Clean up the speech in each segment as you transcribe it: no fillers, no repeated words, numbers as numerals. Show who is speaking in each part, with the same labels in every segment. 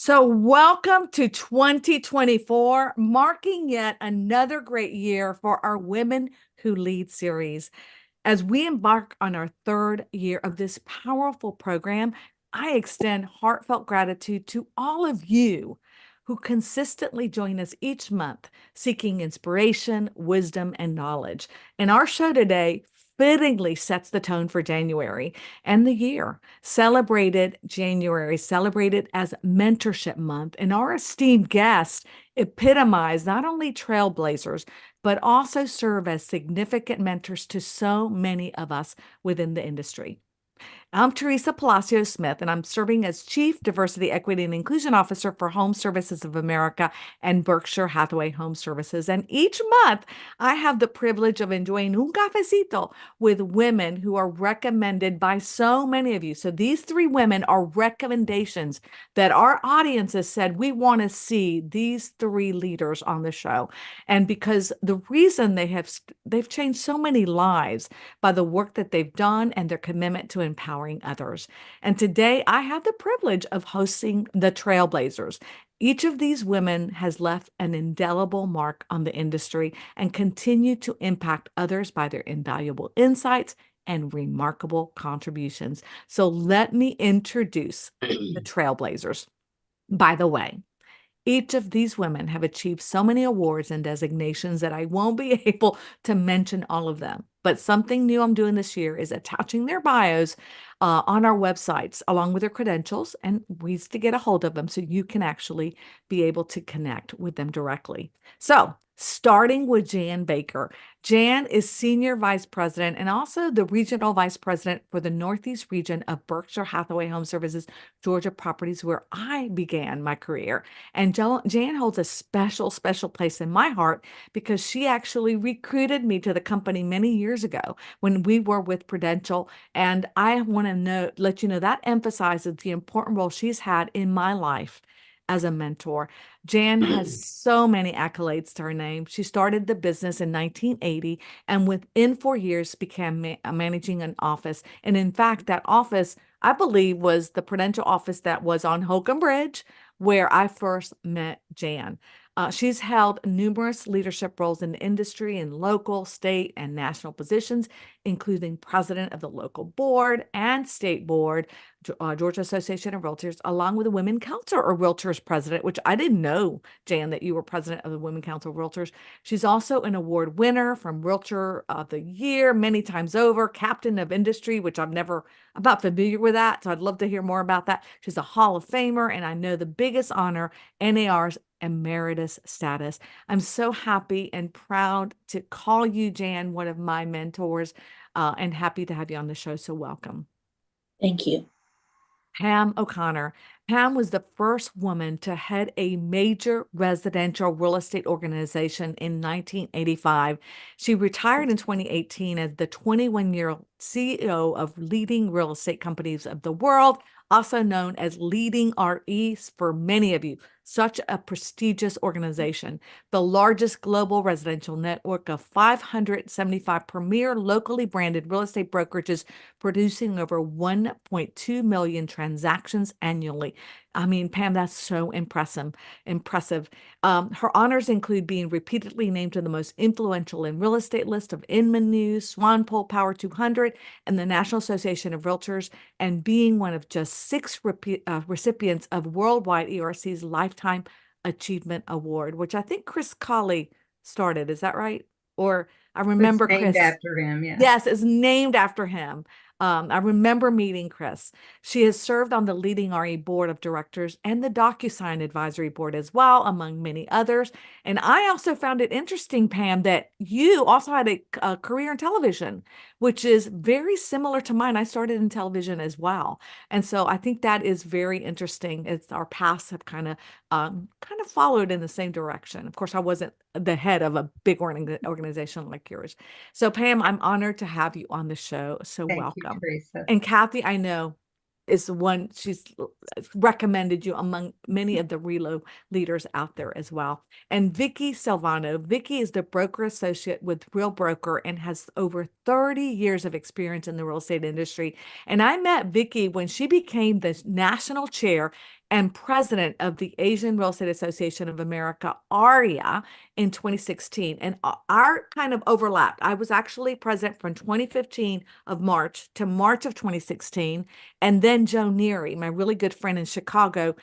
Speaker 1: So, welcome to 2024, marking yet another great year for our Women Who Lead series. As we embark on our third year of this powerful program, I extend heartfelt gratitude to all of you who consistently join us each month, seeking inspiration, wisdom, and knowledge. And our show today fittingly sets the tone for January and the year. January, celebrated as Mentorship Month, and our esteemed guests epitomize not only trailblazers, but also serve as significant mentors to so many of us within the industry. I'm Teresa Palacio Smith, and I'm serving as Chief Diversity, Equity, and Inclusion Officer for HomeServices of America and Berkshire Hathaway Home Services. And each month, I have the privilege of enjoying un cafecito with women who are recommended by so many of you. So these three women are recommendations that our audience has said, we want to see these three leaders on the show. And because the reason they've changed so many lives by the work that they've done and their commitment to empowering others. And today I have the privilege of hosting the Trailblazers. Each of these women has left an indelible mark on the industry and continue to impact others by their invaluable insights and remarkable contributions. So let me introduce the Trailblazers. By the way, each of these women have achieved so many awards and designations that I won't be able to mention all of them. But something new I'm doing this year is attaching their bios on our websites along with their credentials and ways to get a hold of them so you can actually be able to connect with them directly. So, starting with Jan Baker. Jan is Senior Vice President and also the Regional Vice President for the Northeast region of Berkshire Hathaway Home Services, Georgia Properties, where I began my career. And Jan holds a special place in my heart because she actually recruited me to the company many years ago when we were with Prudential. And I want to let you know that emphasizes the important role she's had in my life as a mentor. Jan has so many accolades to her name. She started the business in 1980 and within 4 years began managing an office. And in fact, that office, I believe, was the Prudential office that was on Holcomb Bridge, where I first met Jan. She's held numerous leadership roles in the industry in local, state, and national positions, including president of the local board and state board, Georgia Association of Realtors, along with the Women Council of Realtors president, which I didn't know, Jan, that you were president of the Women Council of Realtors. She's also an award winner from Realtor of the Year many times over, captain of industry, which I'm not familiar with that, so I'd love to hear more about that. She's a Hall of Famer, and I know the biggest honor, NAR's emeritus status. I'm so happy and proud to call you, Jan, one of my mentors, and happy to have you on the show. So welcome.
Speaker 2: Thank you.
Speaker 1: Pam O'Connor. Pam was the first woman to head a major residential real estate organization in 1985. She retired in 2018 as the 21-year-old CEO of leading real estate companies of the world, also known as Leading RE for many of you. Such a prestigious organization, the largest global residential network of 575 premier locally branded real estate brokerages, producing over 1.2 million transactions annually. I mean, Pam, that's so impressive. Her honors include being repeatedly named to the most influential in real estate list of Inman News, Swanpoll Power 200, and the National Association of Realtors, and being one of just six recipients of Worldwide ERC's Lifetime Achievement Award, which I think Chris Colley started. Is that right? Or I remember
Speaker 3: It's named
Speaker 1: Chris.
Speaker 3: after him, yeah.
Speaker 1: Yes, it's named after him. I remember meeting Chris. She has served on the Leading RE board of directors and the DocuSign advisory board as well, among many others. And I also found it interesting, Pam, that you also had a career in television, which is very similar to mine. I started in television as well. And so I think that is very interesting as our paths have kind of followed in the same direction. Of course, I wasn't the head of a big organization like yours. So Pam, I'm honored to have you on the show. So
Speaker 3: Thank
Speaker 1: welcome.
Speaker 3: you, Teresa.
Speaker 1: And Kathy, I know, is the one she's recommended you among many of the Relo leaders out there as well. And Vicky Silvano. Vicky is the broker associate with Real Broker and has over 30 years of experience in the real estate industry. And I met Vicky when she became the national chair and president of the Asian Real Estate Association of America, ARIA, in 2016. And our kind of overlapped. I was actually president from 2015 of March to March of 2016. And then Joe Neary, my really good friend in Chicago,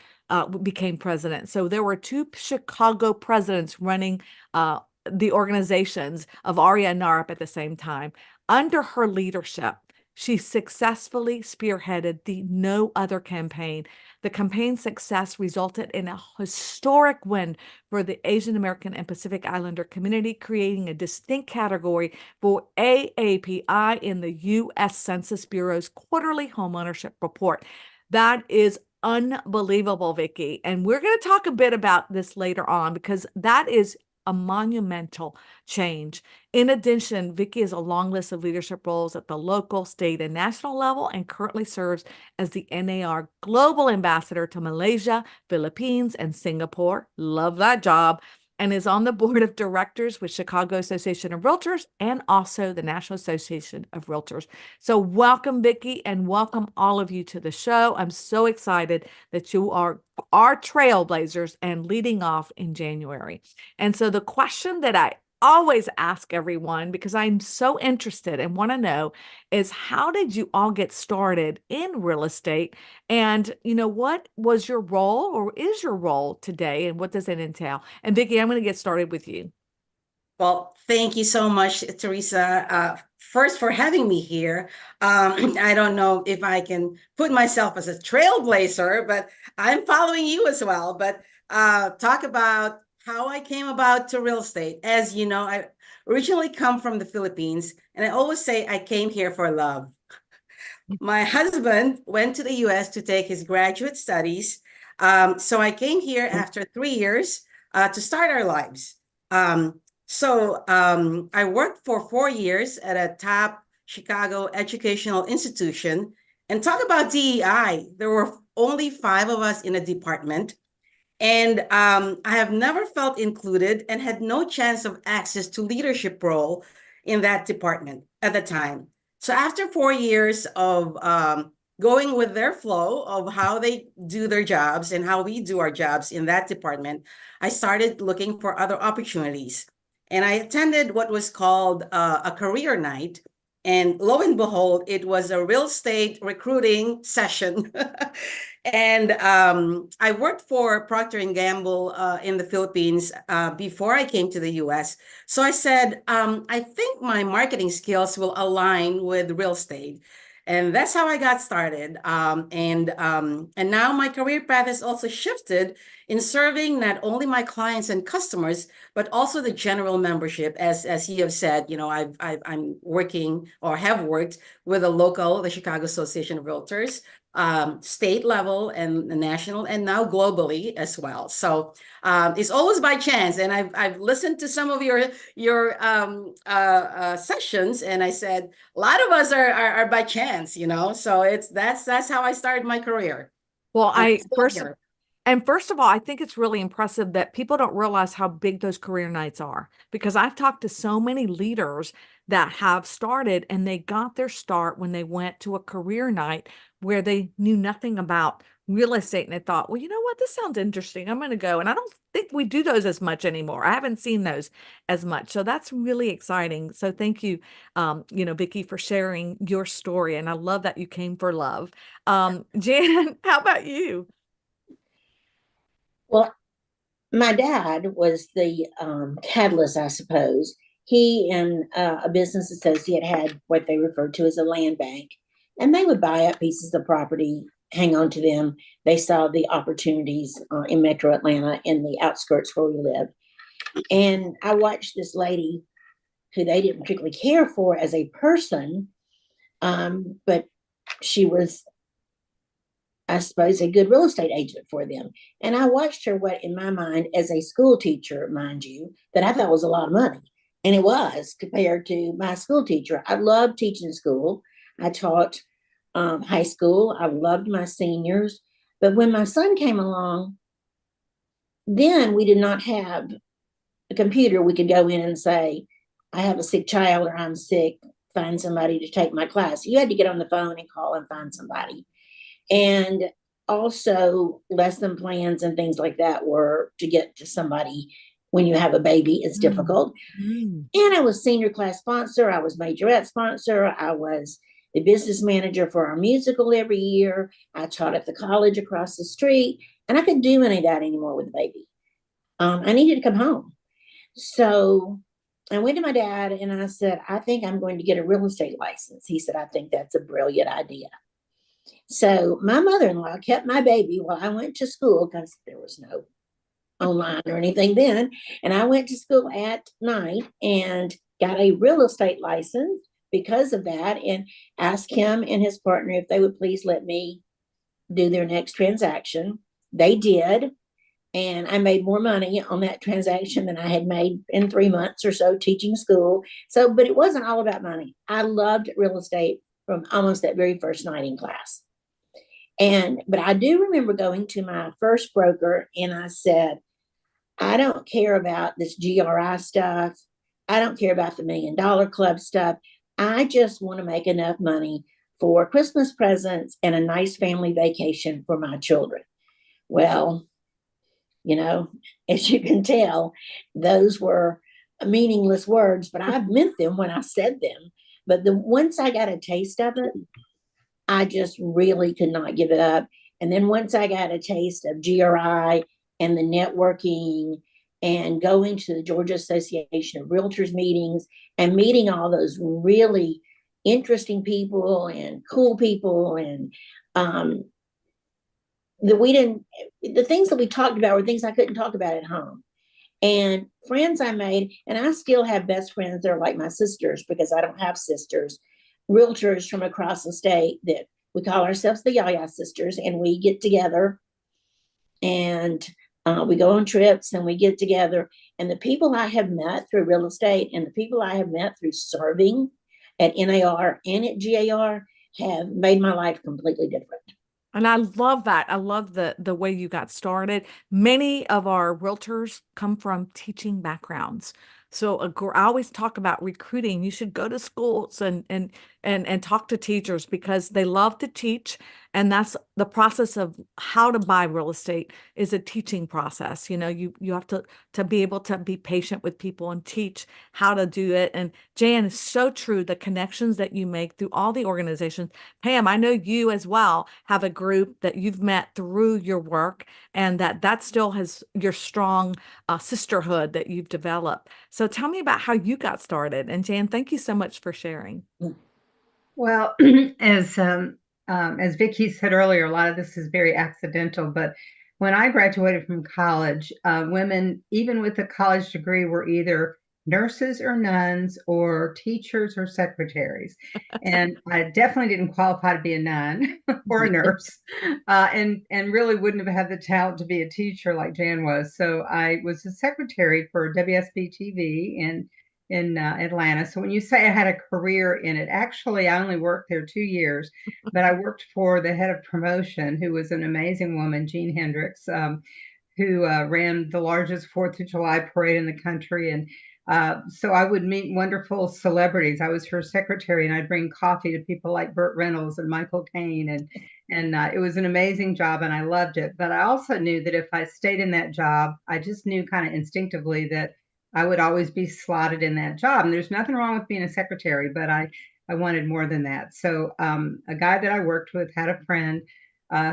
Speaker 1: became president. So there were two Chicago presidents running the organizations of ARIA and NARP at the same time. Under her leadership, she successfully spearheaded the No Other campaign. The campaign's success resulted in a historic win for the Asian American and Pacific Islander community, creating a distinct category for AAPI in the U.S. Census Bureau's quarterly homeownership report. That is unbelievable, Vicki. And we're going to talk a bit about this later on because that is a monumental change. In addition, Vicki has a long list of leadership roles at the local, state, and national level, and currently serves as the NAR Global Ambassador to Malaysia, Philippines, and Singapore. Love that job. And is on the board of directors with Chicago Association of Realtors and also the National Association of Realtors. So welcome, Vicki, and welcome all of you to the show. I'm so excited that you are our trailblazers and leading off in January. And so the question that I always ask everyone, because I'm so interested and want to know, is how did you all get started in real estate? And, what was your role or is your role today? And what does it entail? And Vicki, I'm going to get started with you.
Speaker 2: Well, thank you so much, Teresa. First, for having me here. I don't know if I can put myself as a trailblazer, but I'm following you as well. But talk about how I came about to real estate. As you know, I originally come from the Philippines, and I always say I came here for love. My husband went to the US to take his graduate studies. So I came here after 3 years to start our lives. I worked for 4 years at a top Chicago educational institution. And talk about DEI. There were only 5 of us in a department. And I have never felt included and had no chance of access to leadership role in that department at the time. So after 4 years of going with their flow of how they do their jobs and how we do our jobs in that department, I started looking for other opportunities. And I attended what was called a career night. And lo and behold, it was a real estate recruiting session. And I worked for Procter and Gamble in the Philippines before I came to the US. So I said, I think my marketing skills will align with real estate. And that's how I got started. And now my career path has also shifted in serving not only my clients and customers, but also the general membership. As you have said, I'm working or have worked with the Chicago Association of Realtors, state level and national, and now globally as well. So it's always by chance. And I've listened to some of your sessions, and I said a lot of us are by chance, So that's how I started my career.
Speaker 1: Well, first of all, I think it's really impressive that people don't realize how big those career nights are, because I've talked to so many leaders that have started and they got their start when they went to a career night where they knew nothing about real estate and they thought, well, you know what, this sounds interesting. I'm going to go. And I don't think we do those as much anymore. I haven't seen those as much. So that's really exciting. So thank you, Vicki, for sharing your story. And I love that you came for love. Jan, how about you?
Speaker 3: Well, my dad was the catalyst, I suppose. He and a business associate had what they referred to as a land bank, and they would buy up pieces of property, hang on to them. They saw the opportunities in Metro Atlanta, in the outskirts where we lived. And I watched this lady who they didn't particularly care for as a person, but she was, I suppose, a good real estate agent for them. And I watched her, what in my mind, as a school teacher, mind you, that I thought was a lot of money. And it was compared to my school teacher. I loved teaching school. I taught high school. I loved my seniors. But when my son came along, then we did not have a computer. We could go in and say, I have a sick child, or I'm sick, find somebody to take my class. You had to get on the phone and call and find somebody. And also lesson plans and things like that were to get to somebody when you have a baby is difficult.
Speaker 1: Mm.
Speaker 3: And I was senior class sponsor. I was majorette sponsor. I was the business manager for our musical every year. I taught at the college across the street, and I couldn't do any of that anymore with the baby. I needed to come home. So I went to my dad and I said, I think I'm going to get a real estate license. He said, I think that's a brilliant idea. So my mother-in-law kept my baby while I went to school because there was no online or anything then. And I went to school at night and got a real estate license because of that, and asked him and his partner if they would please let me do their next transaction. They did. And I made more money on that transaction than I had made in 3 months or so teaching school. So, but it wasn't all about money. I loved real estate from almost that very first night in class. But I do remember going to my first broker and I said, I don't care about this GRI stuff. I don't care about the $1 Million Club stuff. I just want to make enough money for Christmas presents and a nice family vacation for my children. Well, as you can tell, those were meaningless words, but I meant them when I said them. But once I got a taste of it, I just really could not give it up. And then once I got a taste of GRI and the networking and going to the Georgia Association of Realtors meetings and meeting all those really interesting people and cool people, and the things that we talked about were things I couldn't talk about at home. And friends I made, and I still have best friends that are like my sisters because I don't have sisters, realtors from across the state that we call ourselves the Yaya Sisters, and we get together and we go on trips and we get together. And the people I have met through real estate and the people I have met through serving at NAR and at GAR have made my life completely different.
Speaker 1: And I love that. I love the way you got started. Many of our realtors come from teaching backgrounds. So I always talk about recruiting. You should go to schools and talk to teachers because they love to teach. And that's the process of how to buy real estate is a teaching process. You have to be able to be patient with people and teach how to do it. And Jan, is so true. The connections that you make through all the organizations. Pam, I know you as well have a group that you've met through your work, and that still has your strong sisterhood that you've developed. So tell me about how you got started. And Jan, thank you so much for sharing.
Speaker 4: Well, as Vicki said earlier, a lot of this is very accidental. But when I graduated from college, women, even with a college degree, were either nurses or nuns or teachers or secretaries. And I definitely didn't qualify to be a nun or a nurse, and really wouldn't have had the talent to be a teacher like Jan was. So I was a secretary for WSB TV in Atlanta. So when you say I had a career in it, actually, I only worked there 2 years, but I worked for the head of promotion, who was an amazing woman, Jean Hendricks, who ran the largest 4th of July parade in the country. And so I would meet wonderful celebrities. I was her secretary, and I'd bring coffee to people like Burt Reynolds and Michael Caine. And it was an amazing job, and I loved it. But I also knew that if I stayed in that job, I just knew kind of instinctively that I would always be slotted in that job. And there's nothing wrong with being a secretary, but I wanted more than that. So a guy that I worked with had a friend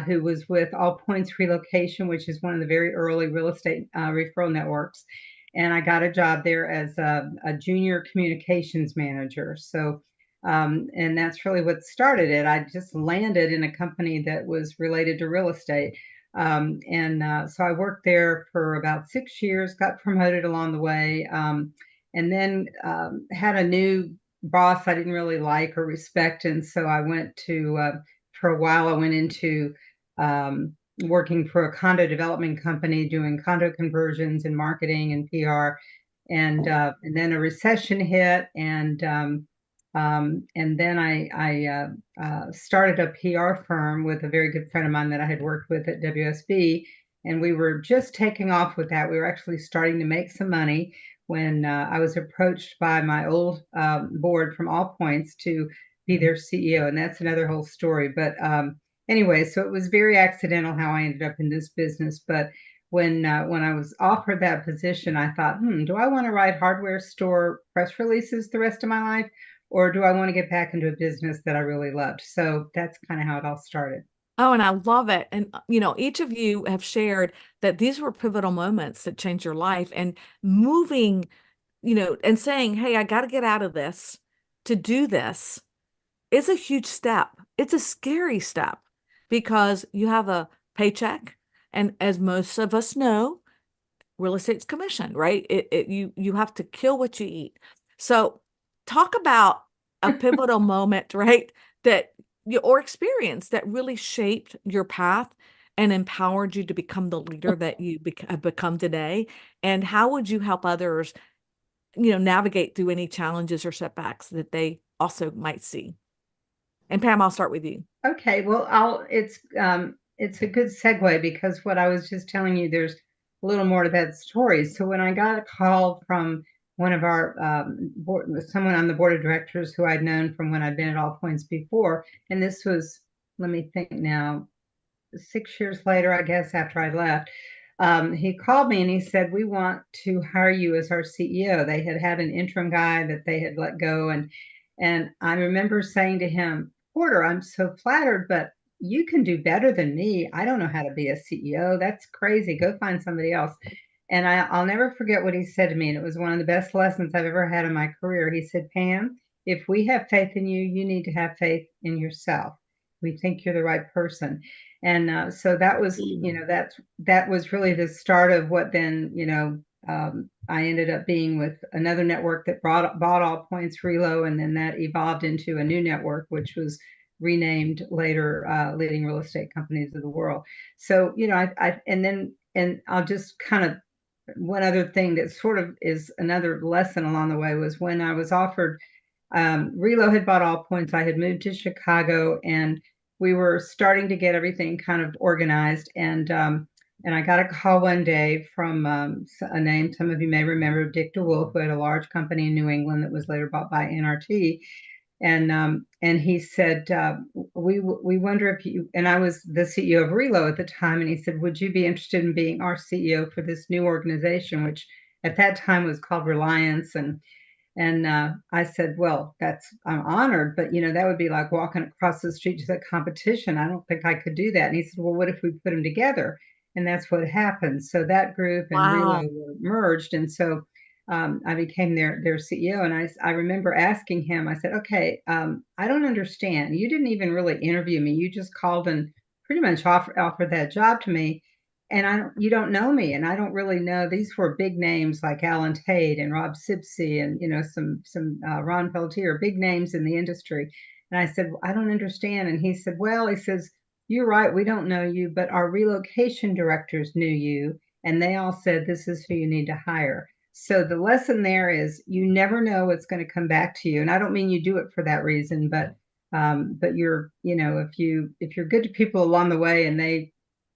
Speaker 4: who was with All Points Relocation, which is one of the very early real estate referral networks. And I got a job there as a junior communications manager. So, and that's really what started it. I just landed in a company that was related to real estate. So I worked there for about 6 years, got promoted along the way, and then had a new boss I didn't really like or respect. And so I went to, for a while, I went into working for a condo development company, doing condo conversions and marketing and PR. And then a recession hit, and then I started a PR firm with a very good friend of mine that I had worked with at WSB, and we were just taking off with that. We were actually starting to make some money when I was approached by my old board from All Points to be their CEO, and that's another whole story. But anyway, so it was very accidental how I ended up in this business. But when I was offered that position, I thought, do I want to write hardware store press releases the rest of my life, or do I want to get back into a business that I really loved? So that's kind of how it all started.
Speaker 1: Oh, and I love it. And, each of you have shared that these were pivotal moments that changed your life and moving, and saying, hey, I got to get out of this to do this is a huge step. It's a scary step because you have a paycheck. And as most of us know, real estate's commission, right? You have to kill what you eat. So talk about a pivotal moment, right? That you or experience that really shaped your path and empowered you to become the leader that you have become today. And how would you help others, navigate through any challenges or setbacks that they also might see? And Pam, I'll start with you.
Speaker 4: Okay, well, it's a good segue because what I was just telling you, there's a little more to that story. So when I got a call from one of our someone on the board of directors who I'd known from when I'd been at All Points before, and this was, let me think now, 6 years later, I guess, after I left, he called me and he said, "We want to hire you as our CEO." They had had an interim guy that they had let go, and I remember saying to him, "Porter, I'm so flattered, but you can do better than me. I don't know how to be a CEO. That's crazy. Go find somebody else." And I'll never forget what he said to me, and it was one of the best lessons I've ever had in my career. He said, "Pam, if we have faith in you, you need to have faith in yourself. We think you're the right person." And so that was, that was really the start of what then, I ended up being with another network that bought All Points Relo, and then that evolved into a new network, which was renamed later Leading Real Estate Companies of the World. So, and I'll just kind of, one other thing that sort of is another lesson along the way was when I was offered, Relo had bought All Points. I had moved to Chicago, and we were starting to get everything kind of organized. And I got a call one day from a name some of you may remember, Dick DeWolf, who had a large company in New England that was later bought by NRT. And he said, we wonder if you, and I was the CEO of Relo at the time, and he said, "Would you be interested in being our CEO for this new organization," which at that time was called Reliance. And I said, "Well, I'm honored, but that would be like walking across the street to the competition. I don't think I could do that." And he said, "Well, what if we put them together?" And that's what happened. So that group and
Speaker 1: Wow.
Speaker 4: Relo were merged. And so I became their CEO. And I remember asking him, I said, "Okay, I don't understand. You didn't even really interview me. You just called and pretty much offered that job to me. And you don't know me, and I don't really know." These were big names like Alan Tate and Rob Sipsey and some Ron Peltier, big names in the industry. And I said, "Well, I don't understand." And he said, "Well," he says, "You're right, we don't know you, but our relocation directors knew you, and they all said this is who you need to hire." So the lesson there is you never know what's going to come back to you. And I don't mean you do it for that reason, but you're, if you're good to people along the way, and they,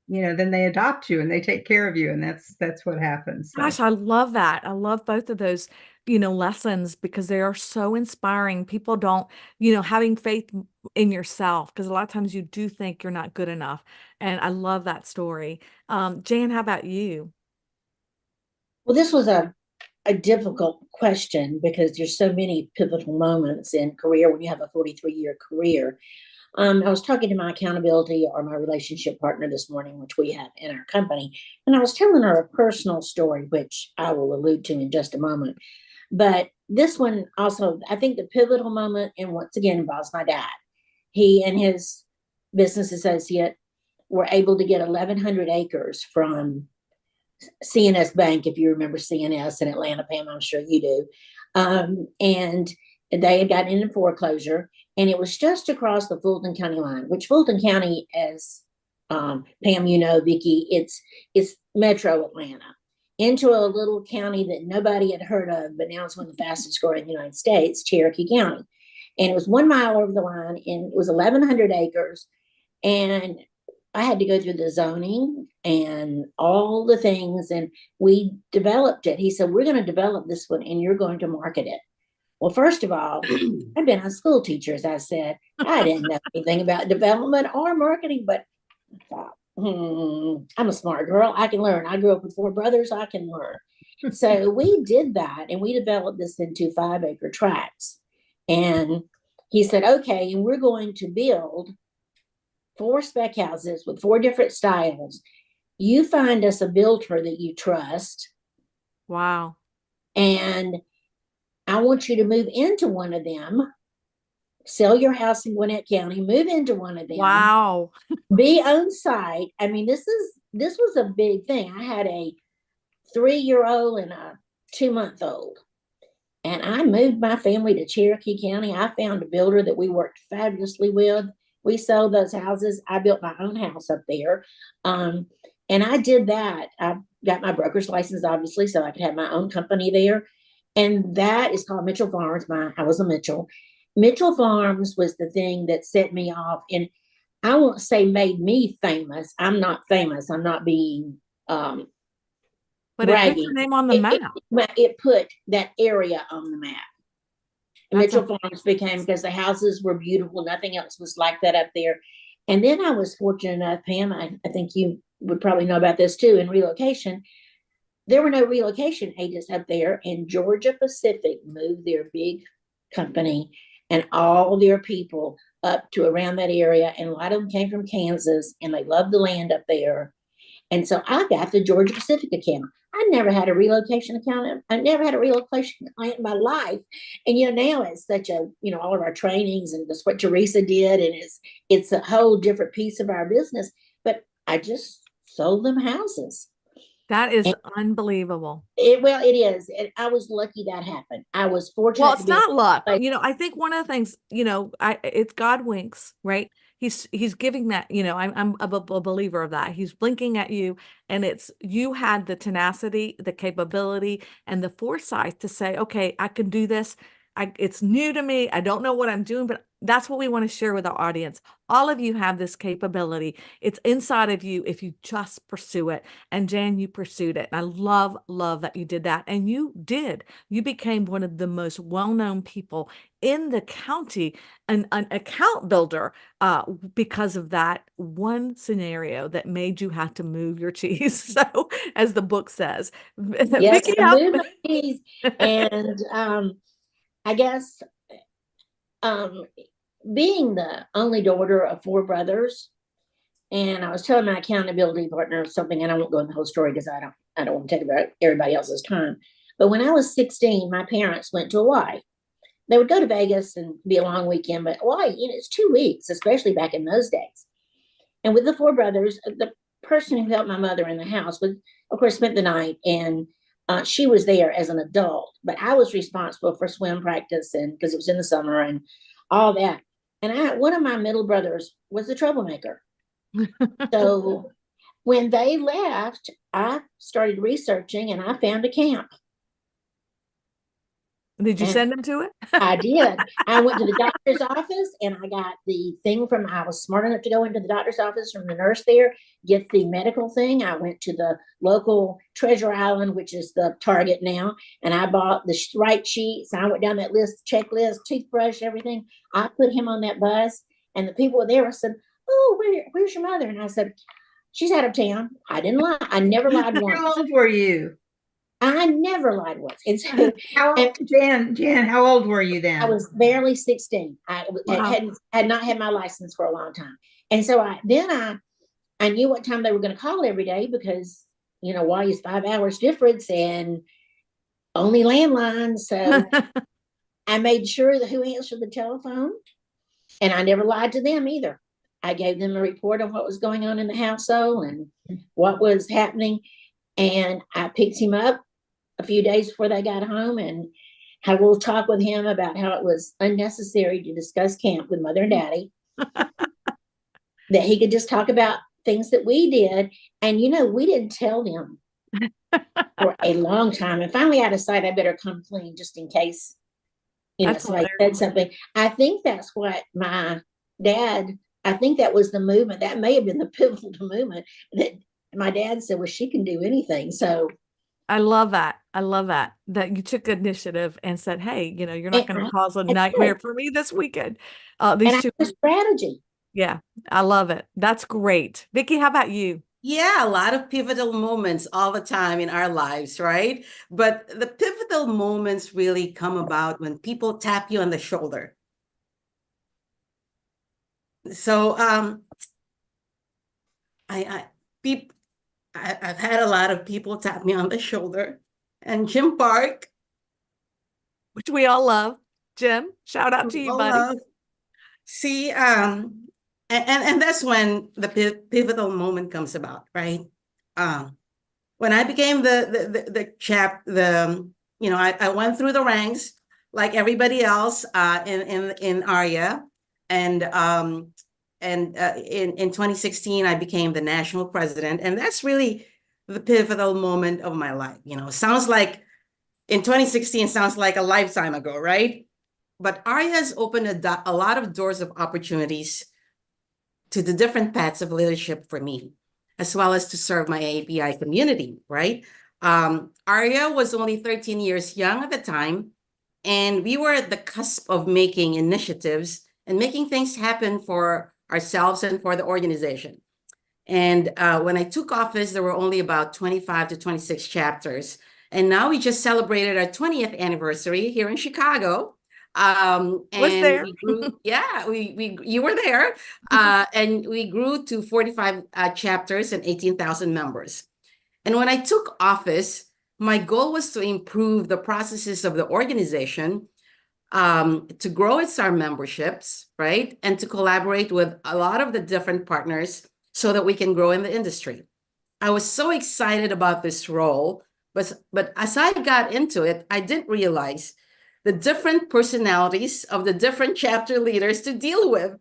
Speaker 4: then they adopt you and they take care of you. And that's what happens. So.
Speaker 1: Gosh, I love that. I love both of those, lessons because they are so inspiring. People don't, having faith in yourself, because a lot of times you do think you're not good enough. And I love that story. Jan, how about you?
Speaker 3: Well, this was a difficult question because there's so many pivotal moments in career when you have a 43-year career. I was talking to my accountability or my relationship partner this morning, which we have in our company, and I was telling her a personal story, which I will allude to in just a moment. But this one also, I think the pivotal moment, and once again, involves my dad. He and his business associate were able to get 1,100 acres from CNS Bank, if you remember CNS in Atlanta, Pam, I'm sure you do. And they had gotten into foreclosure, and it was just across the Fulton County line, which Fulton County, as Pam, Vicki, it's Metro Atlanta, into a little county that nobody had heard of, but now it's one of the fastest growing in the United States, Cherokee County. And it was 1 mile over the line, and it was 1,100 acres. And I had to go through the zoning and all the things, and we developed it. He said, "We're going to develop this one, and you're going to market it." Well, first of all, I've been a school teacher, as I said. I didn't know anything about development or marketing, but I thought, I'm a smart girl. I can learn. I grew up with 4 brothers. I can learn. So we did that, and we developed this into 5-acre tracts. And he said, okay, and we're going to build 4 spec houses with 4 different styles. You find us a builder that you trust,
Speaker 1: Wow.
Speaker 3: and I want you to move into one of them, sell your house in Gwinnett County, move into one of them,
Speaker 1: Wow.
Speaker 3: be on site. I mean, this was a big thing. I had a 3-year-old and a 2-month-old. And I moved my family to Cherokee County. I found a builder that we worked fabulously with. We sold those houses. I built my own house up there. And I did that. I got my broker's license, obviously, so I could have my own company there. And that is called Mitchell Farms. I was a Mitchell. Mitchell Farms was the thing that set me off. And I won't say made me famous. I'm not famous. I'm not being
Speaker 1: But it put
Speaker 3: bragging.
Speaker 1: your name on the map.
Speaker 3: It put that area on the map.
Speaker 1: That's
Speaker 3: Mitchell Farms became, because the houses were beautiful. Nothing else was like that up there. And then I was fortunate enough, Pam, I think you would probably know about this too, in relocation. There were no relocation agents up there, and Georgia Pacific moved their big company and all their people up to around that area. And a lot of them came from Kansas, and they loved the land up there. And so I got the Georgia Pacific account. I never had a relocation account. I never had a relocation client in my life. And now it's such a, all of our trainings, and that's what Teresa did. And it's a whole different piece of our business. But I just sold them houses.
Speaker 1: That is
Speaker 3: And
Speaker 1: unbelievable.
Speaker 3: it is. And I was lucky that happened. I was fortunate.
Speaker 1: Well, it's not luck.
Speaker 3: Like,
Speaker 1: I think one of the things, it's God winks, right? He's giving that, I'm a believer of that. He's blinking at you, and you had the tenacity, the capability, and the foresight to say, okay, I can do this. It's new to me. I don't know what I'm doing, but that's what we want to share with our audience. All of you have this capability. It's inside of you if you just pursue it. And Jan, you pursued it. And I love that you did that. And you did. You became one of the most well-known people in the county, an account builder, because of that one scenario that made you have to move your cheese. So, as the book says,
Speaker 3: yes,
Speaker 1: Vicki,
Speaker 3: I moved my keys. And I guess being the only daughter of 4 brothers, and I was telling my accountability partner something, and I won't go into the whole story because I don't want to take about everybody else's time. But when I was 16, my parents went to Hawaii. They would go to Vegas and be a long weekend, but Hawaii, it's 2 weeks, especially back in those days. And with the 4 brothers, the person who helped my mother in the house would, of course, spent the night, and she was there as an adult, but I was responsible for swim practice, and because it was in the summer and all that. And one of my middle brothers was a troublemaker. So when they left, I started researching, and I found a camp.
Speaker 1: Did you send them to it?
Speaker 3: I did. I went to the doctor's office, and I got the thing I was smart enough to go into the doctor's office from the nurse there, get the medical thing. I went to the local Treasure Island, which is the Target now, and I bought the right sheets. I went down that checklist, toothbrush, everything. I put him on that bus, and the people there said, "Oh, where's your mother?" And I said, "She's out of town." I didn't lie. I never lied once.
Speaker 4: How old were you?
Speaker 3: I never lied once. And so,
Speaker 4: Jan, how old were you then?
Speaker 3: I was barely 16. I
Speaker 1: Wow.
Speaker 3: had not had my license for a long time. And so I knew what time they were going to call every day, because, why is 5 hours difference and only landlines. So I made sure that who answered the telephone, and I never lied to them either. I gave them a report on what was going on in the household and what was happening. And I picked him up a few days before they got home, and had a little talk with him about how it was unnecessary to discuss camp with Mother and Daddy. That he could just talk about things that we did. And, we didn't tell them for a long time. And finally, I decided I better come clean just in case, somebody said something. I think that's what my dad, I think that was the movement. That may have been the pivotal movement, that my dad said, well, she can do anything. So
Speaker 1: I love that. I love that that you took initiative and said, "Hey, you're not
Speaker 3: And
Speaker 1: going to cause a
Speaker 3: I
Speaker 1: nightmare
Speaker 3: did.
Speaker 1: for me this weekend."
Speaker 3: And
Speaker 1: These
Speaker 3: I
Speaker 1: two,
Speaker 3: have a strategy.
Speaker 1: yeah, I love it. That's great. Vicky, how about you?
Speaker 2: Yeah, a lot of pivotal moments all the time in our lives, right? But the pivotal moments really come about when people tap you on the shoulder. So I peop, I've had a lot of people tap me on the shoulder. And Jim Park,
Speaker 1: Which we all love. Jim, shout out to you,
Speaker 2: oh,
Speaker 1: buddy.
Speaker 2: see, and that's when the pivotal moment comes about, right? When I became the chap, I went through the ranks like everybody else in ARIA, and in 2016 I became the national president, and that's really the pivotal moment of my life. Sounds like in 2016 sounds like a lifetime ago, right? But ARIA has opened a lot of doors of opportunities to the different paths of leadership for me, as well as to serve my API community, right? Arya was only 13 years young at the time, and we were at the cusp of making initiatives and making things happen for ourselves and for the organization. And when I took office, there were only about 25 to 26 chapters. And now we just celebrated our 20th anniversary here in Chicago.
Speaker 1: Was
Speaker 2: And
Speaker 1: there?
Speaker 2: we grew, yeah, we you were there. And we grew to 45 chapters and 18,000 members. And when I took office, my goal was to improve the processes of the organization, to grow its our memberships, right? And to collaborate with a lot of the different partners so that we can grow in the industry. I was so excited about this role, but as I got into it, I didn't realize the different personalities of the different chapter leaders to deal with.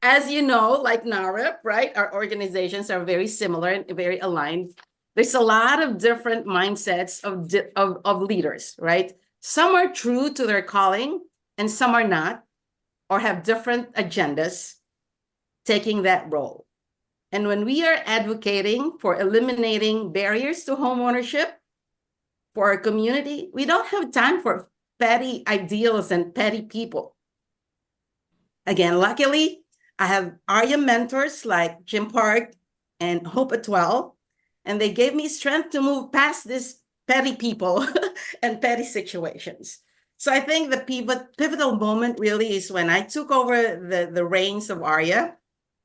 Speaker 2: As you know, like NAREP, right? Our organizations are very similar and very aligned. There's a lot of different mindsets of leaders, right? Some are true to their calling and some are not, or have different agendas taking that role. And when we are advocating for eliminating barriers to homeownership for our community, we don't have time for petty ideals and petty people. Again, luckily, I have ARIA mentors like Jim Park and Hope Atwell, and they gave me strength to move past these petty people and petty situations. So I think the pivotal moment really is when I took over the reins of ARIA,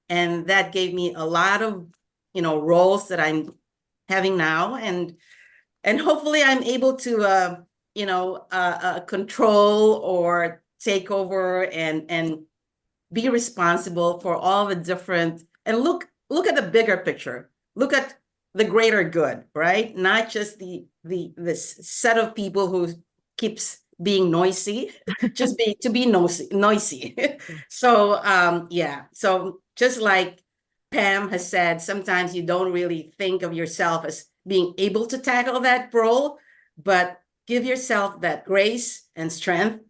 Speaker 2: and that gave me a lot of roles that I'm having now, and hopefully I'm able to control or take over and be responsible for all the different, and look at the bigger picture, look at the greater good, right? Not just this set of people who keeps being noisy, just to be noisy. So yeah, so just like Pam has said, sometimes you don't really think of yourself as being able to tackle that role, but give yourself that grace and strength,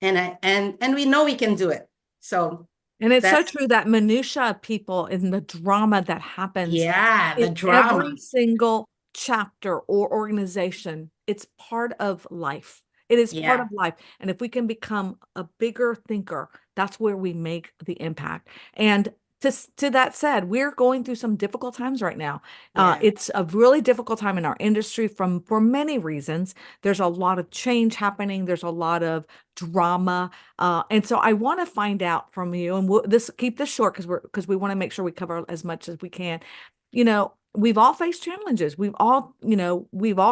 Speaker 2: and we know we can do it. So
Speaker 1: And it's so
Speaker 2: that's,
Speaker 1: true that minutia of people and the drama that happens
Speaker 2: yeah, the
Speaker 1: in
Speaker 2: drama.
Speaker 1: every single chapter or organization, it's part of life. It is part
Speaker 2: Yeah,
Speaker 1: of life. And if we can become a bigger thinker, that's where we make the impact. And to that said, we're going through some difficult times right now.
Speaker 2: yeah,
Speaker 1: It's a really difficult time in our industry for many reasons. There's a lot of change happening. There's a lot of drama. And so I want to find out from you, and keep this short because we want to make sure we cover as much as we can. We've all faced challenges. We've all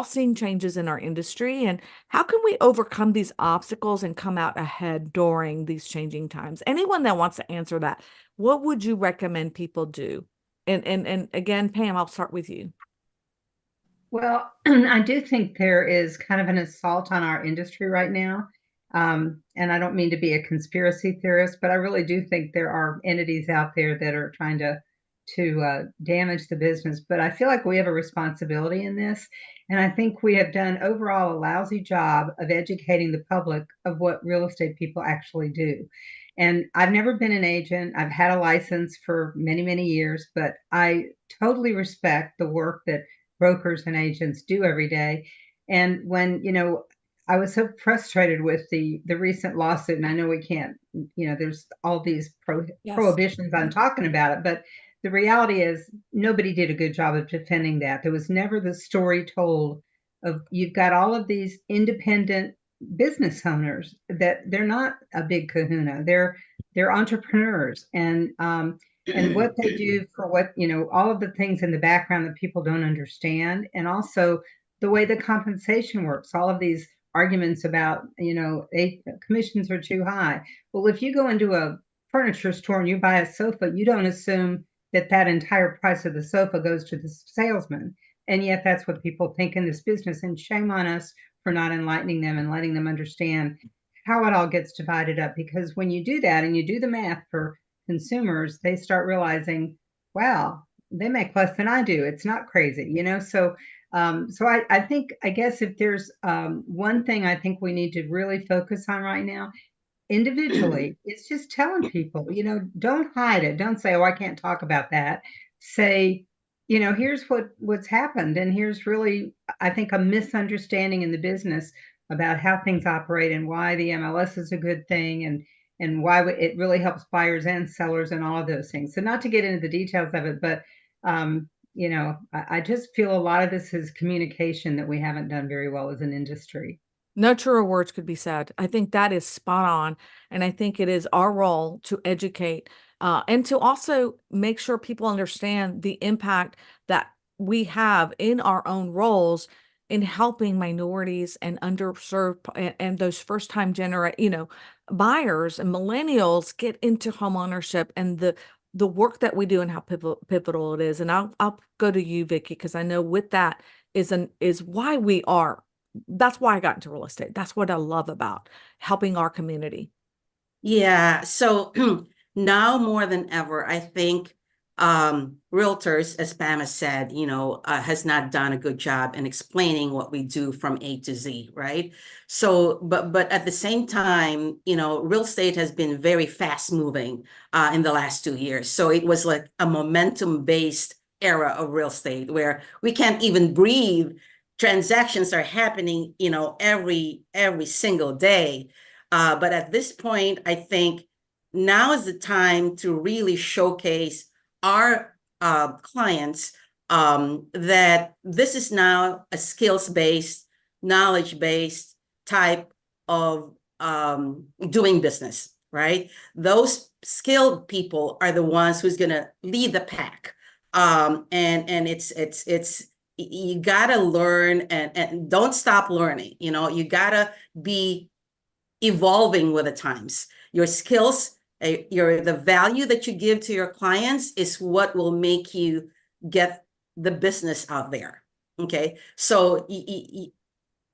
Speaker 1: seen changes in our industry, and how can we overcome these obstacles and come out ahead during these changing times? Anyone that wants to answer that, what would you recommend people do? And again, Pam, I'll start with you.
Speaker 4: Well, I do think there is kind of an assault on our industry right now. And I don't mean to be a conspiracy theorist, but I really do think there are entities out there that are trying to damage the business. But I feel like we have a responsibility in this. And I think we have done overall a lousy job of educating the public of what real estate people actually do. And I've never been an agent. I've had a license for many, many years, but I totally respect the work that brokers and agents do every day. And when, I was so frustrated with the recent lawsuit, and I know we can't, there's all these
Speaker 1: Yes.
Speaker 4: prohibitions on talking about it, but the reality is nobody did a good job of defending that. There was never the story told of you've got all of these independent business owners that they're not a big kahuna. They're entrepreneurs, and what they do for what, all of the things in the background that people don't understand, and also the way the compensation works, all of these arguments about, commissions are too high. Well, if you go into a furniture store and you buy a sofa, you don't assume that that entire price of the sofa goes to the salesman. And yet that's what people think in this business. And shame on us for not enlightening them and letting them understand how it all gets divided up. Because when you do that and you do the math for consumers, they start realizing, wow, they make less than I do. It's not crazy, so I think, I guess if there's one thing I think we need to really focus on right now, individually, it's just telling people, don't hide it. Don't say, oh, I can't talk about that. Say, here's what's happened. And here's really, I think, a misunderstanding in the business about how things operate and why the MLS is a good thing, and why it really helps buyers and sellers and all of those things. So not to get into the details of it, but I just feel a lot of this is communication that we haven't done very well as an industry.
Speaker 1: No truer words could be said. I think that is spot on. And I think it is our role to educate and to also make sure people understand the impact that we have in our own roles in helping minorities and underserved and those first time buyers and millennials get into home ownership, and the work that we do and how pivotal it is. And I'll go to you, Vicki, because I know with that is why that's why I got into real estate. That's what I love about helping our community.
Speaker 2: Yeah. So now more than ever, I think realtors, as Pam has said, has not done a good job in explaining what we do from A to Z, right? So, but at the same time, real estate has been very fast moving in the last 2 years. So it was like a momentum based era of real estate where we can't even breathe. Transactions are happening, every single day. But at this point, I think now is the time to really showcase our clients that this is now a skills-based, knowledge-based type of doing business, right? Those skilled people are the ones who's going to lead the pack. And it's you gotta learn and don't stop learning. You gotta be evolving with the times. Your skills, the value that you give to your clients is what will make you get the business out there. Okay, so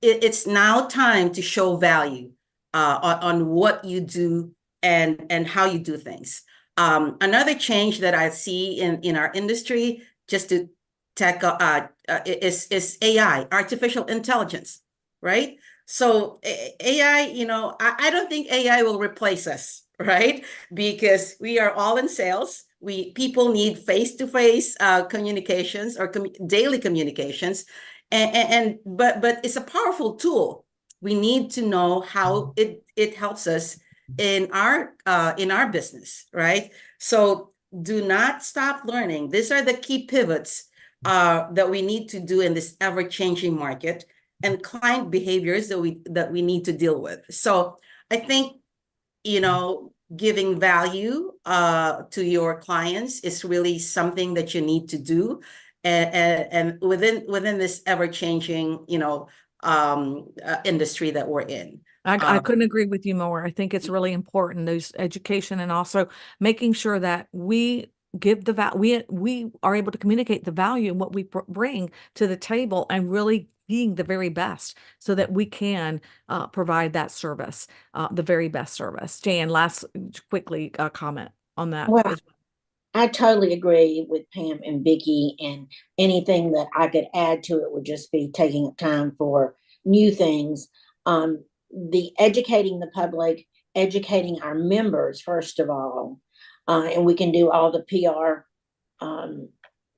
Speaker 2: it's now time to show value on what you do and how you do things. Another change that I see in our industry, just to tech is AI, artificial intelligence, right? So AI, I don't think AI will replace us, right? Because we are all in sales. People need face-to-face communications or daily communications, but it's a powerful tool. We need to know how it helps us in our business, right? So do not stop learning. These are the key pivots that we need to do in this ever-changing market, and client behaviors that we need to deal with. So I think, giving value to your clients is really something that you need to do, and within this ever-changing, industry that we're in.
Speaker 1: I couldn't agree with you more. I think it's really important, those education, and also making sure that we give the value, we are able to communicate the value and what we bring to the table, and really being the very best so that we can provide that service, the very best service. Jan, last quickly comment on that.
Speaker 3: Well, I totally agree with Pam and Vicki, and anything that I could add to it would just be taking up time for new things. The educating the public, educating our members, first of all, and we can do all the PR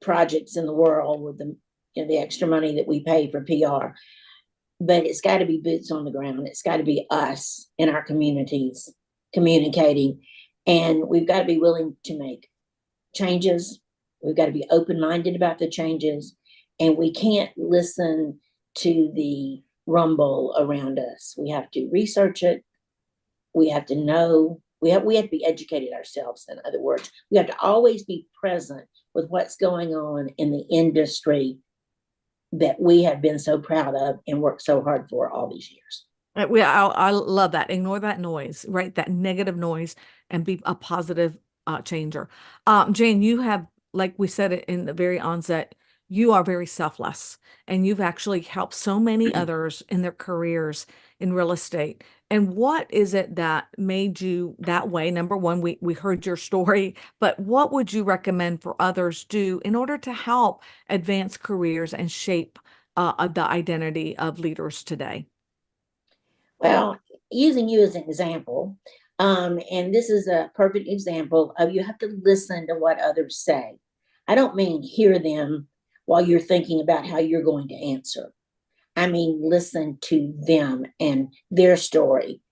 Speaker 3: projects in the world with the the extra money that we pay for PR. But it's got to be boots on the ground. It's got to be us in our communities communicating. And we've got to be willing to make changes. We've got to be open-minded about the changes. And we can't listen to the rumble around us. We have to research it. We have to know. We have to be educated ourselves, in other words. We have to always be present with what's going on in the industry that we have been so proud of and worked so hard for all these years.
Speaker 1: I love that. Ignore that noise, right? That negative noise, and be a positive changer. Jane, you have, like we said it in the very onset, you are very selfless, and you've actually helped so many others in their careers in real estate. And what is it that made you that way? Number one, we heard your story, but what would you recommend for others do in order to help advance careers and shape the identity of leaders today?
Speaker 3: Well, using you as an example, and this is a perfect example of you have to listen to what others say. I don't mean hear them while you're thinking about how you're going to answer. I mean, listen to them and their story,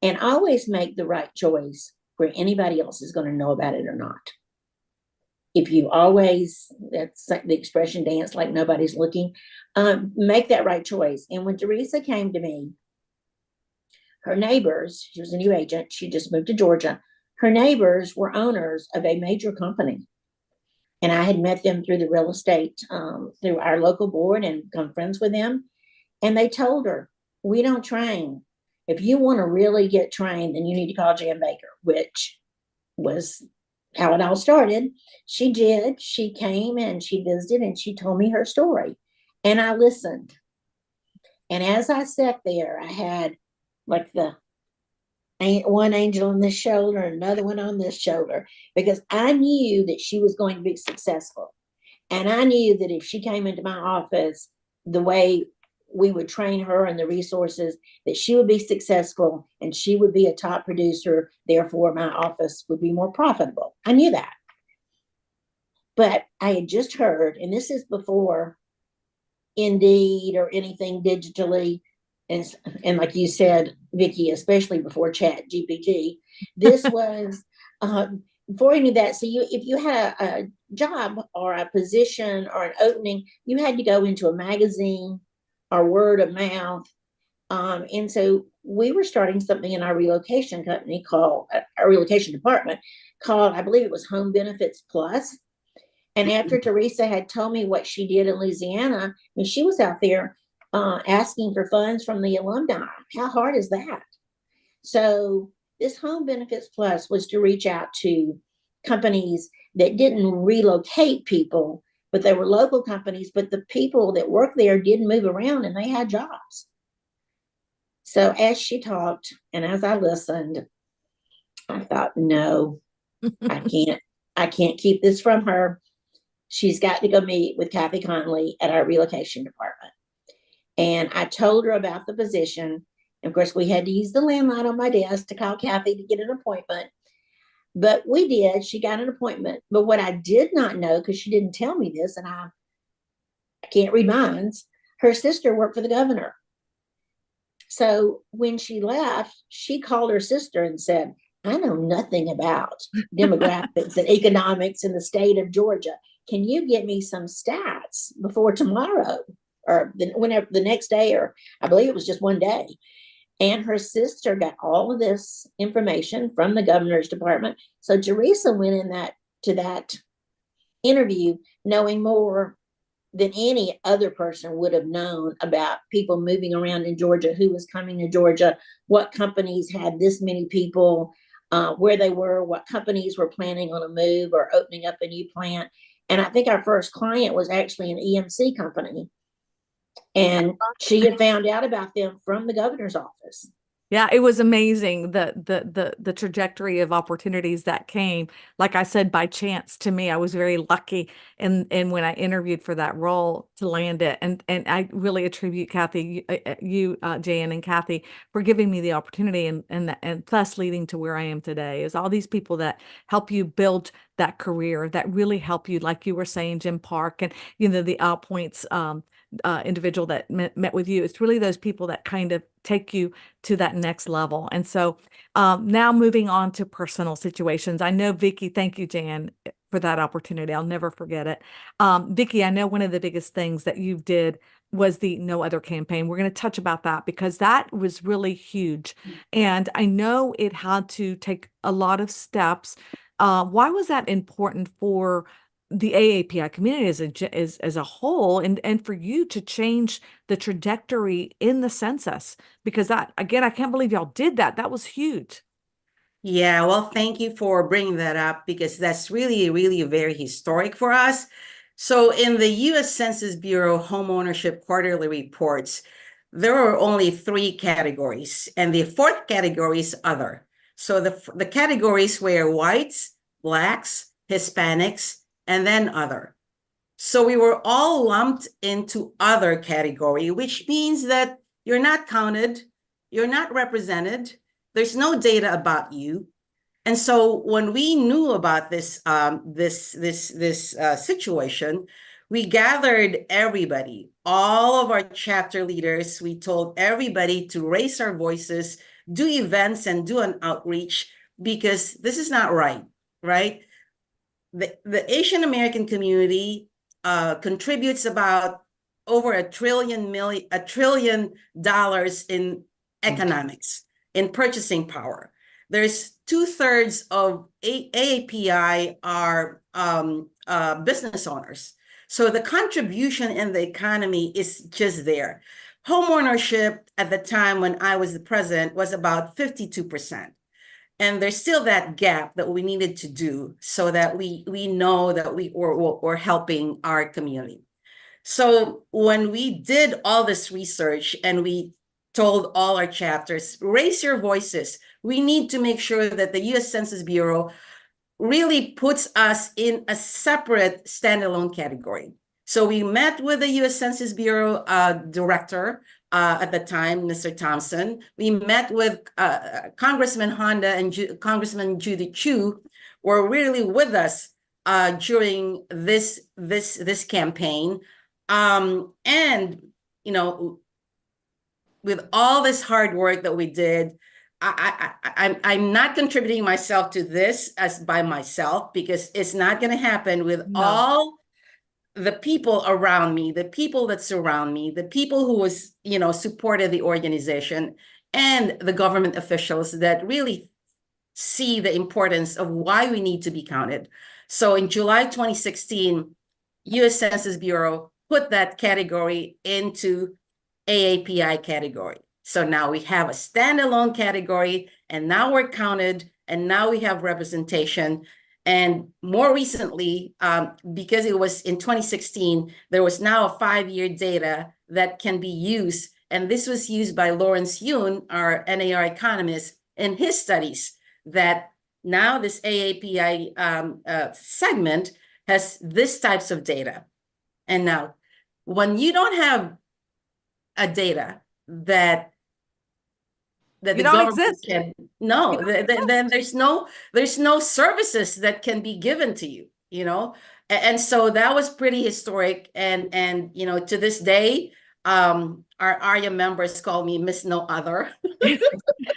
Speaker 3: and always make the right choice where anybody else is going to know about it or not. If you always, that's the expression, dance like nobody's looking, make that right choice. And when Teresa came to me, her neighbors, she was a new agent, she just moved to Georgia. Her neighbors were owners of a major company. And I had met them through the real estate, through our local board, and become friends with them. And they told her, we don't train. If you want to really get trained, then you need to call Jan Baker, which was how it all started. She did. She came and she visited and she told me her story. And I listened. And as I sat there, I had like the one angel on this shoulder, another one on this shoulder, because I knew that she was going to be successful. And I knew that if she came into my office the way we would train her and the resources, that she would be successful and she would be a top producer. Therefore, my office would be more profitable. I knew that. But I had just heard, and this is before Indeed or anything digitally, and like you said, Vicki, especially before Chat GPT, this was before any of that. So if you had a job or a position or an opening, you had to go into a magazine or word of mouth. And so we were starting something in our relocation company called, our relocation department called, I believe it was Home Benefits Plus. And after Teresa had told me what she did in Louisiana, I mean, she was out there asking for funds from the alumni. How hard is that? So this Home Benefits Plus was to reach out to companies that didn't relocate people, but they were local companies, but the people that worked there did move around and they had jobs. So as she talked and as I listened, I thought, no, I can't keep this from her. She's got to go meet with Kathy Conley at our relocation department. And I told her about the position. Of course, we had to use the landline on my desk to call Kathy to get an appointment. But we did. She got an appointment. But what I did not know, because she didn't tell me this, and I can't read minds, her sister worked for the governor. So when she left, she called her sister and said, I know nothing about demographics and economics in the state of Georgia. Can you get me some stats before tomorrow? Or whenever the next day, or I believe it was just one day. And her sister got all of this information from the governor's department. So Teresa went in to that interview knowing more than any other person would have known about people moving around in Georgia, who was coming to Georgia, what companies had this many people, where they were, what companies were planning on a move or opening up a new plant. And I think our first client was actually an EMC company. And she had found out about them from the governor's office.
Speaker 1: Yeah, it was amazing, the trajectory of opportunities that came. Like I said, by chance to me, I was very lucky and when I interviewed for that role to land it. And I really attribute Kathy, Jan and Kathy, for giving me the opportunity and plus leading to where I am today. Is all these people that help you build that career that really help you, like you were saying, Jim Park, and the Outpoints individual that met with you. It's really those people that kind of take you to that next level. And so now moving on to personal situations. I know, Vicki, thank you, Jan, for that opportunity. I'll never forget it. Vicki, I know one of the biggest things that you did was the No Other campaign. We're going to touch about that because that was really huge. And I know it had to take a lot of steps. Why was that important for the AAPI community as a whole, and for you to change the trajectory in the census? Because that, again, I can't believe y'all did that. That was huge.
Speaker 2: Yeah, well, thank you for bringing that up because that's really, really very historic for us. So in the U.S. Census Bureau homeownership quarterly reports, there are only 3 categories, and the 4th category is other. So the categories were whites, blacks, Hispanics, and then other. So we were all lumped into other category, which means that you're not counted, you're not represented, there's no data about you. And so when we knew about this situation, we gathered everybody, all of our chapter leaders. We told everybody to raise our voices, do events, and do an outreach because this is not right, right? The Asian American community contributes about over $1 trillion in economics, in purchasing power. There's 2/3 of AAPI are business owners. So the contribution in the economy is just there. Homeownership at the time when I was the president was about 52%. And there's still that gap that we needed to do so that we know that we're helping our community. So when we did all this research and we told all our chapters, raise your voices. We need to make sure that the U.S. Census Bureau really puts us in a separate standalone category. So we met with the U.S. Census Bureau director at the time, Mr. Thompson. We met with Congressman Honda and Congressman Judy Chu were really with us during this campaign. And, with all this hard work that we did, I'm not contributing myself to this as by myself because it's not going to happen with all the people around me, the people that surround me, the people who was, supported the organization and the government officials that really see the importance of why we need to be counted. So in July 2016, U.S. Census Bureau put that category into AAPI category. So now we have a standalone category, and now we're counted, and now we have representation. And more recently, because it was in 2016, there was now a 5-year data that can be used. And this was used by Lawrence Yun, our NAR economist, in his studies, that now this AAPI segment has this types of data. And now, when you don't have a data that the government can then there's no services that can be given to you, and so that was pretty historic. And to this day, our ARIA members call me Miss No Other.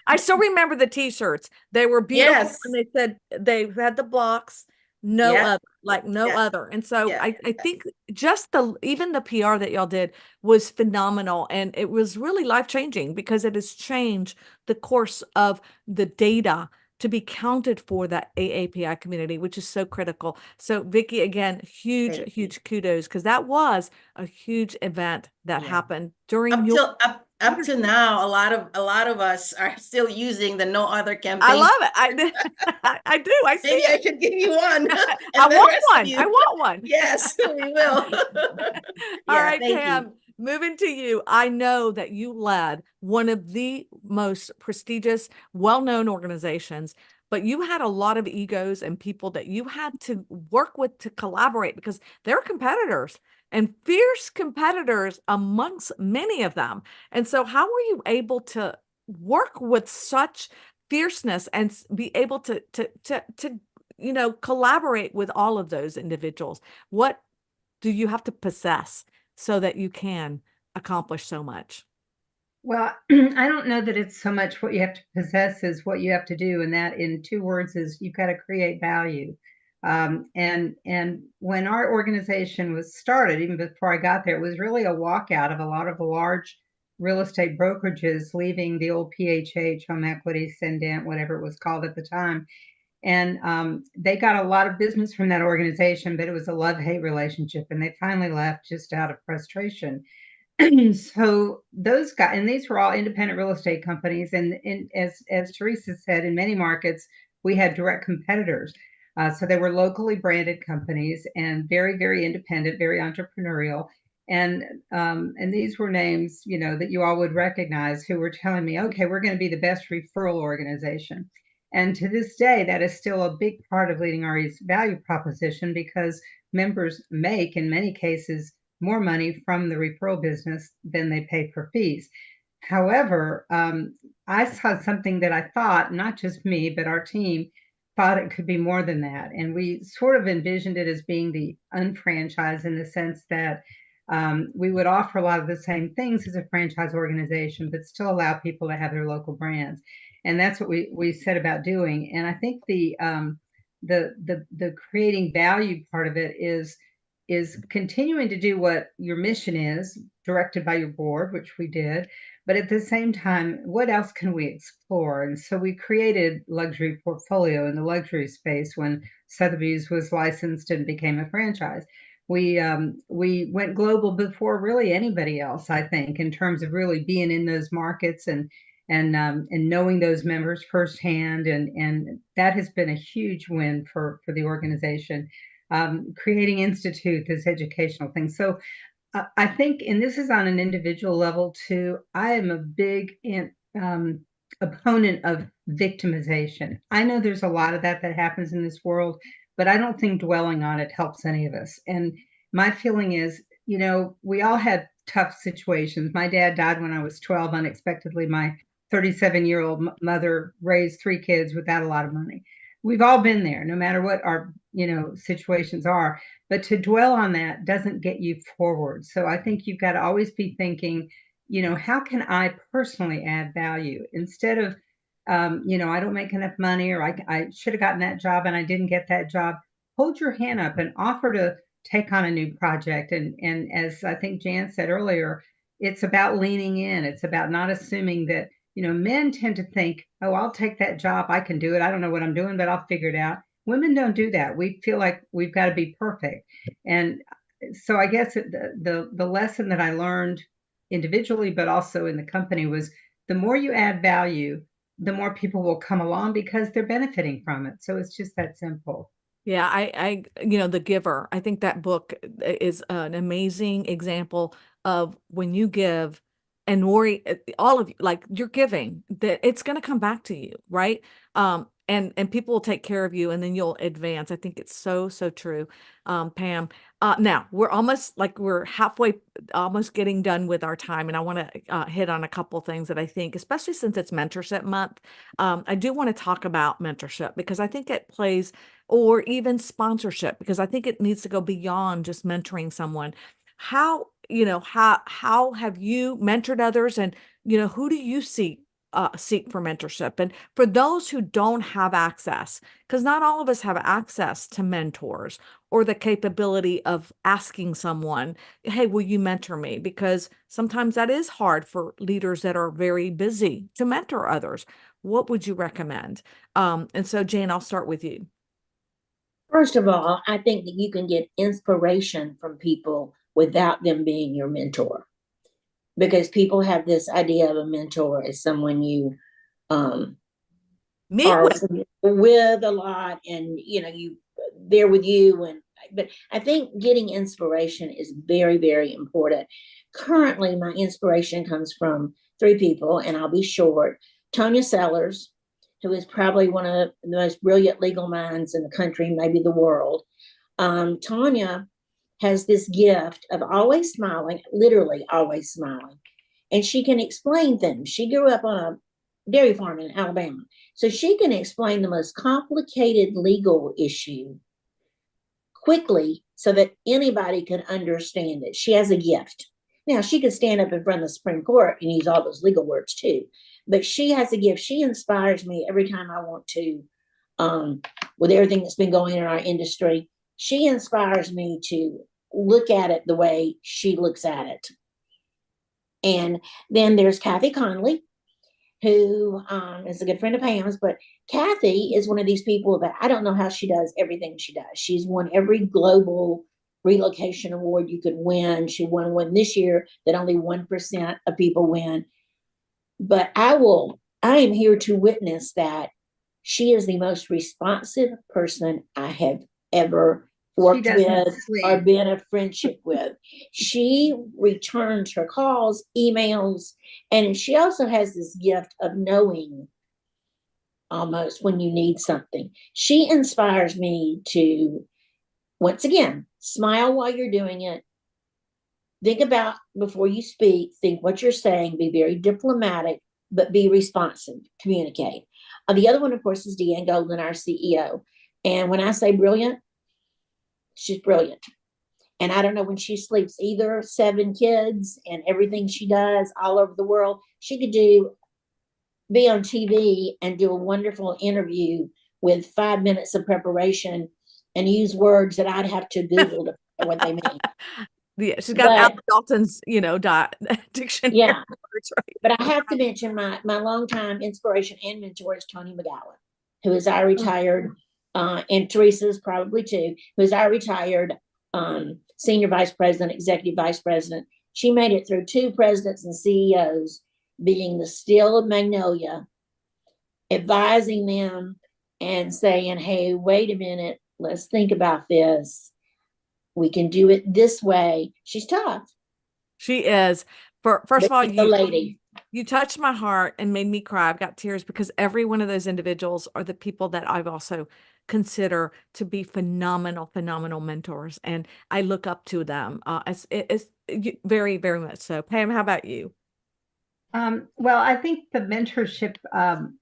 Speaker 1: I still remember the t-shirts. They were beautiful.
Speaker 2: Yes.
Speaker 1: And they said they had the blocks, other, like no other. And so I think just even the PR that y'all did was phenomenal. And it was really life-changing because it has changed the course of the data to be counted for that AAPI community, which is so critical. So Vicki, again, huge kudos, because that was a huge event that happened during
Speaker 2: up to now. A lot of us are still using the No Other campaign.
Speaker 1: I love it. I do. I see.
Speaker 2: Maybe I should give you one.
Speaker 1: I want one.
Speaker 2: Yes, we will.
Speaker 1: All right, Pam. Moving to you, I know that you led one of the most prestigious, well-known organizations, but you had a lot of egos and people that you had to work with to collaborate because they're competitors and fierce competitors amongst many of them. And so how were you able to work with such fierceness and be able to collaborate with all of those individuals? What do you have to possess so that you can accomplish so much?
Speaker 4: Well, I don't know that it's so much what you have to possess as what you have to do, and that in 2 words is you've got to create value. And when our organization was started, even before I got there, it was really a walkout of a lot of the large real estate brokerages leaving the old PHH, home equity, Cendent, whatever it was called at the time. And they got a lot of business from that organization, but it was a love-hate relationship, and they finally left just out of frustration. So those guys, and these were all independent real estate companies, and as Teresa said, in many markets we had direct competitors. So they were locally branded companies and very, very independent, very entrepreneurial. And these were names, that you all would recognize, who were telling me, okay, we're going to be the best referral organization. And to this day, that is still a big part of Leading RE's value proposition, because members make, in many cases, more money from the referral business than they pay for fees. However, I saw something that I thought, not just me, but our team thought it could be more than that. And we sort of envisioned it as being the unfranchised, in the sense that we would offer a lot of the same things as a franchise organization, but still allow people to have their local brands. And that's what we set about doing. And I think the creating value part of it is continuing to do what your mission is, directed by your board, which we did. But at the same time, what else can we explore? And so we created Luxury Portfolio in the luxury space when Sotheby's was licensed and became a franchise. We went global before really anybody else, I think, in terms of really being in those markets and knowing those members firsthand, and that has been a huge win for the organization. Creating institute, this educational thing. So I think, and this is on an individual level too, I am a big opponent of victimization. I know there's a lot of that happens in this world, but I don't think dwelling on it helps any of us. And my feeling is, we all had tough situations. My dad died when I was 12 unexpectedly. My 37-year-old mother raised 3 kids without a lot of money. We've all been there, no matter what our situations are. But to dwell on that doesn't get you forward. So I think you've got to always be thinking, how can I personally add value, instead of I don't make enough money, or I should have gotten that job and I didn't get that job. Hold your hand up and offer to take on a new project. And as I think Jan said earlier, it's about leaning in. It's about not assuming that, men tend to think, oh, I'll take that job. I can do it. I don't know what I'm doing, but I'll figure it out. Women don't do that. We feel like we've got to be perfect. And so I guess the lesson that I learned individually, but also in the company, was the more you add value, the more people will come along because they're benefiting from it. So it's just that simple.
Speaker 1: Yeah, The Giver, I think that book is an amazing example of when you give, and worry, all of you, like, you're giving, that it's going to come back to you, right? And people will take care of you, and then you'll advance. I think it's so, so true. Pam, now we're halfway, almost getting done with our time. And I want to hit on a couple things that I think, especially since it's mentorship month, I do want to talk about mentorship, because I think it plays, or even sponsorship, because I think it needs to go beyond just mentoring someone. How have you mentored others, and, who do you seek for mentorship? And for those who don't have access, because not all of us have access to mentors or the capability of asking someone, hey, will you mentor me? Because sometimes that is hard for leaders that are very busy to mentor others. What would you recommend? And so, Jane, I'll start with you.
Speaker 3: First of all, I think that you can get inspiration from people without them being your mentor, because people have this idea of a mentor as someone you
Speaker 1: Meet
Speaker 3: are
Speaker 1: with.
Speaker 3: with a lot, and they're with you. But I think getting inspiration is very, very important. Currently, my inspiration comes from 3 people, and I'll be short. Tonya Sellers, who is probably one of the most brilliant legal minds in the country, maybe the world. Tonya has this gift of always smiling, literally always smiling. And she can explain things. She grew up on dairy farm in Alabama. So she can explain the most complicated legal issue quickly so that anybody can understand it. She has a gift. Now, she could stand up in front of the Supreme Court and use all those legal words too, but she has a gift. She inspires me every time I want to, with everything that's been going in our industry. She inspires me to look at it the way she looks at it. And then there's Kathy Conley, who is a good friend of Pam's, but Kathy is one of these people that I don't know how she does everything she does. She's won every global relocation award you could win. She won one this year that only 1% of people win. But I am here to witness that she is the most responsive person I have ever worked with or been a friendship with. She returns her calls, emails, and she also has this gift of knowing almost when you need something. She inspires me to, once again, smile while you're doing it. Think about before you speak, think what you're saying, be very diplomatic, but be responsive, communicate. The other one, of course, is Deanne Golden, our CEO. And when I say brilliant, she's brilliant. And I don't know when she sleeps either, 7 kids and everything she does all over the world. She could be on TV and do a wonderful interview with 5 minutes of preparation and use words that I'd have to Google to figure what they mean.
Speaker 1: Yeah, she's got Albert Dalton's, dictionary.
Speaker 3: Yeah, right. But I have to mention my longtime inspiration and mentor is Tony McGowan, who is our retired, and Teresa's probably too, who is our retired senior vice president, executive vice president. She made it through 2 presidents and CEOs, being the still of Magnolia, advising them and saying, hey, wait a minute, let's think about this. We can do it this way. She's tough.
Speaker 1: She is. First of all, you touched my heart and made me cry. I've got tears because every one of those individuals are the people that I've also consider to be phenomenal mentors, and I look up to them. It's very, very much so. Pam, how about you?
Speaker 4: Well, I think the mentorship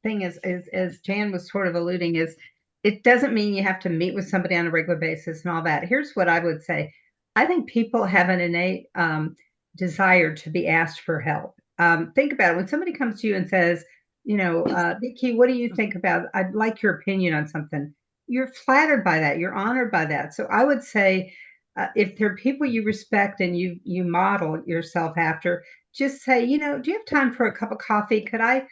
Speaker 4: thing is, as Jan was sort of alluding, is it doesn't mean you have to meet with somebody on a regular basis and all that. Here's what I would say. I think people have an innate desire to be asked for help. Think about it. When somebody comes to you and says, Vicki, what do you think about, I'd like your opinion on something. You're flattered by that. You're honored by that. So I would say, if there are people you respect and you model yourself after, just say, do you have time for a cup of coffee? Could I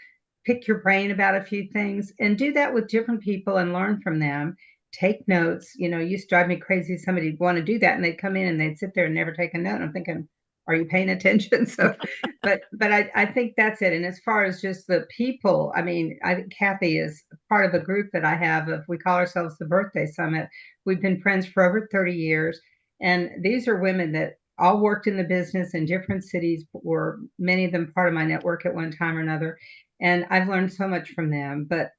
Speaker 4: pick your brain about a few things? And do that with different people and learn from them. Take notes. Used to drive me crazy. Somebody would want to do that and they'd come in and they'd sit there and never take a note. I'm thinking, are you paying attention? So, but I think that's it. And as far as just the people, I think Kathy is part of a group that I have we call ourselves the Birthday Summit. We've been friends for over 30 years. And these are women that all worked in the business in different cities, were many of them part of my network at one time or another. And I've learned so much from them, but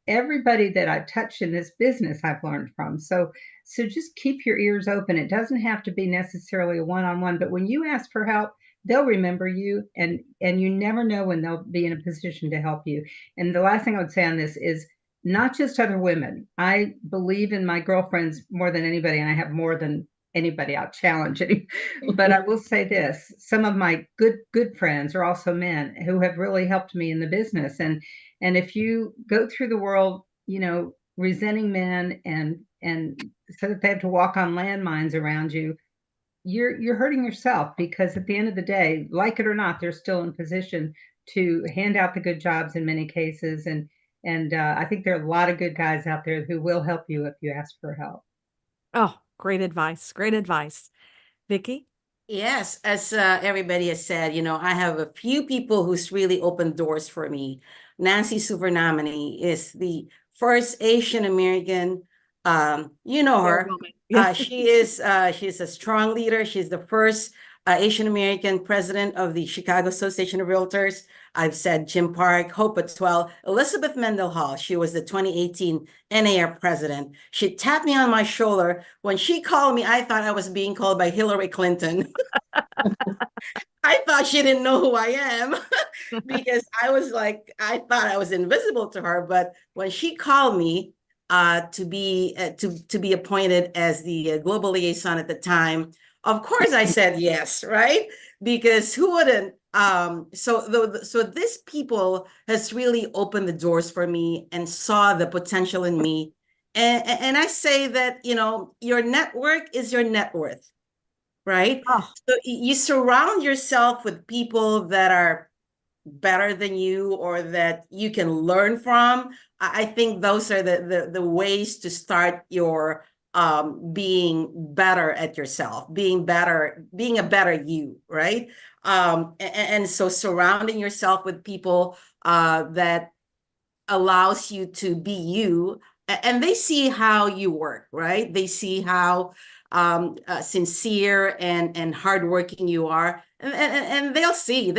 Speaker 4: everybody that I've touched in this business, I've learned from. So just keep your ears open. It doesn't have to be necessarily a one-on-one, but when you ask for help, they'll remember you, and you never know when they'll be in a position to help you. And the last thing I would say on this is not just other women. I believe in my girlfriends more than anybody, and I have more than anybody. I'll challenge it. But I will say this, some of my good friends are also men who have really helped me in the business. And if you go through the world, resenting men and so that they have to walk on landmines around you, you're hurting yourself, because at the end of the day, like it or not, they're still in position to hand out the good jobs in many cases. And I think there are a lot of good guys out there who will help you if you ask for help.
Speaker 1: Oh, great advice. Great advice. Vicki?
Speaker 2: Yes, as everybody has said, I have a few people who's really opened doors for me. Nancy Supernomini is the first Asian American, you know her.
Speaker 1: Yeah.
Speaker 2: She's a strong leader. She's the first Asian American president of the Chicago Association of Realtors. I've said Jim Park, Hope Atwell, Elizabeth Mendenhall. She was the 2018 NAR president. She tapped me on my shoulder. When she called me, I thought I was being called by Hillary Clinton. I thought she didn't know who I am because I was like, I thought I was invisible to her. But when she called me to be appointed as the global liaison at the time, of course I said yes, right? Because who wouldn't? So this people has really opened the doors for me and saw the potential in me. And I say that, your network is your net worth, right?
Speaker 1: Oh,
Speaker 2: So you surround yourself with people that are better than you or that you can learn from. I think those are the ways to start your being better at yourself, being a better you, right? And so surrounding yourself with people that allows you to be you, and they see how you work, right? They see how sincere and hardworking you are, and you see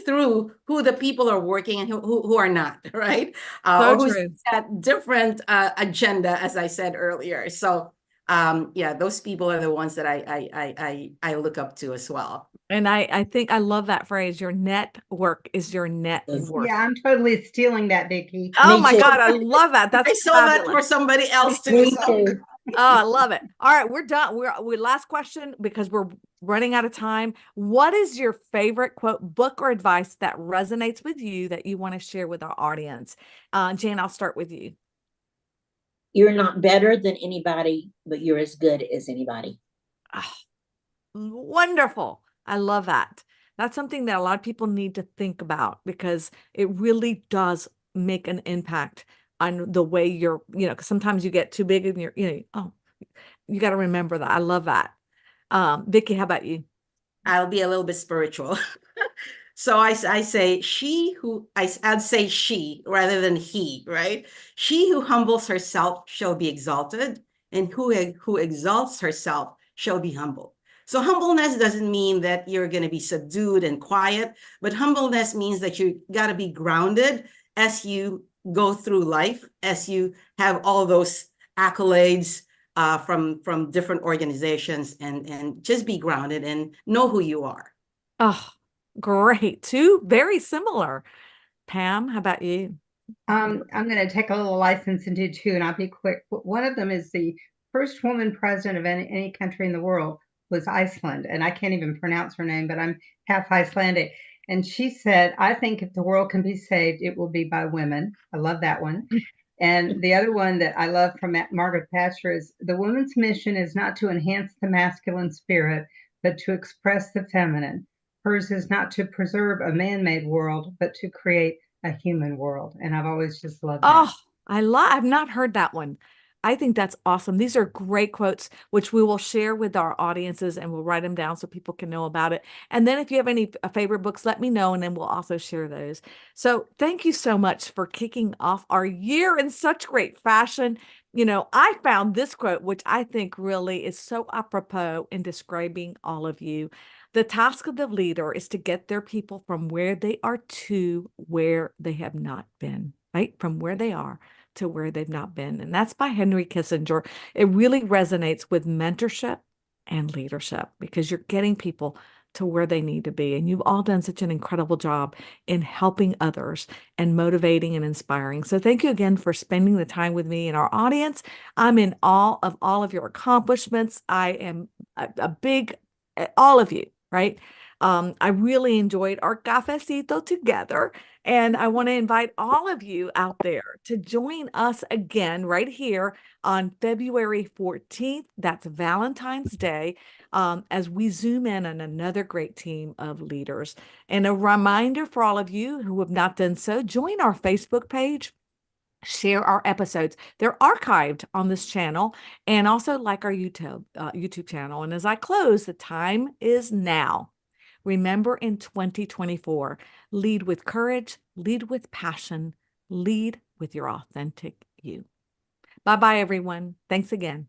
Speaker 2: through who the people are working and who are not, right?
Speaker 1: so
Speaker 2: Or who's
Speaker 1: true.
Speaker 2: got different agenda, as I said earlier. So yeah, those people are the ones that I look up to as well.
Speaker 1: And I think I love that phrase. Your network is your net
Speaker 3: Yes.
Speaker 1: worth.
Speaker 4: Yeah, I'm totally stealing that, Vicky.
Speaker 1: Oh
Speaker 3: Me
Speaker 1: my
Speaker 3: too.
Speaker 1: God, I love that. That's
Speaker 2: I saw that
Speaker 1: fabulous.
Speaker 2: for somebody else too.
Speaker 3: Me
Speaker 2: So.
Speaker 3: too.
Speaker 1: Oh, I love it. All right, we're done. We last question because we're running out of time. What is your favorite quote, book, or advice that resonates with you that you want to share with our audience? Jane, I'll start with you.
Speaker 3: You're not better than anybody, but you're as good as anybody.
Speaker 1: Ah, wonderful. I love that. That's something that a lot of people need to think about because it really does make an impact on the way you're, 'cause sometimes you get too big and oh, you got to remember that. I love that. Vicky, how about you?
Speaker 2: I'll be a little bit spiritual. So I say I'd say she rather than he, right? She who humbles herself shall be exalted, and who exalts herself shall be humbled. So humbleness doesn't mean that you're going to be subdued and quiet, but humbleness means that you got to be grounded as you go through life, as you have all those accolades from different organizations, and just be grounded and know who you are.
Speaker 1: Oh, great. Two very similar. Pam, how about you?
Speaker 4: I'm going to take a little license and do two, and I'll be quick. One of them is the first woman president of any country in the world was Iceland, and I can't even pronounce her name, but I'm half Icelandic. And she said, I think if the world can be saved, it will be by women. I love that one. And the other one that I love from Margaret Thatcher is the woman's mission is not to enhance the masculine spirit, but to express the feminine. Hers is not to preserve a man-made world, but to create a human world. And I've always just loved that.
Speaker 1: Oh, I've not heard that one. I think that's awesome. These are great quotes, which we will share with our audiences and we'll write them down so people can know about it. And then if you have any favorite books, let me know and then we'll also share those. So thank you so much for kicking off our year in such great fashion. I found this quote, which I think really is so apropos in describing all of you. The task of the leader is to get their people from where they are to where they have not been, right? From where they are to where they've not been. And that's by Henry Kissinger. It really resonates with mentorship and leadership because you're getting people to where they need to be. And you've all done such an incredible job in helping others and motivating and inspiring. So thank you again for spending the time with me and our audience. I'm in awe of all of your accomplishments. I am a big, all of you, right? I really enjoyed our cafecito together. And I want to invite all of you out there to join us again right here on February 14th. That's Valentine's Day, as we zoom in on another great team of leaders. And a reminder for all of you who have not done so, join our Facebook page. Share our episodes. They're archived on this channel and also like our YouTube channel. And as I close, the time is now. Remember in 2024, lead with courage, lead with passion, lead with your authentic you. Bye-bye, everyone. Thanks again.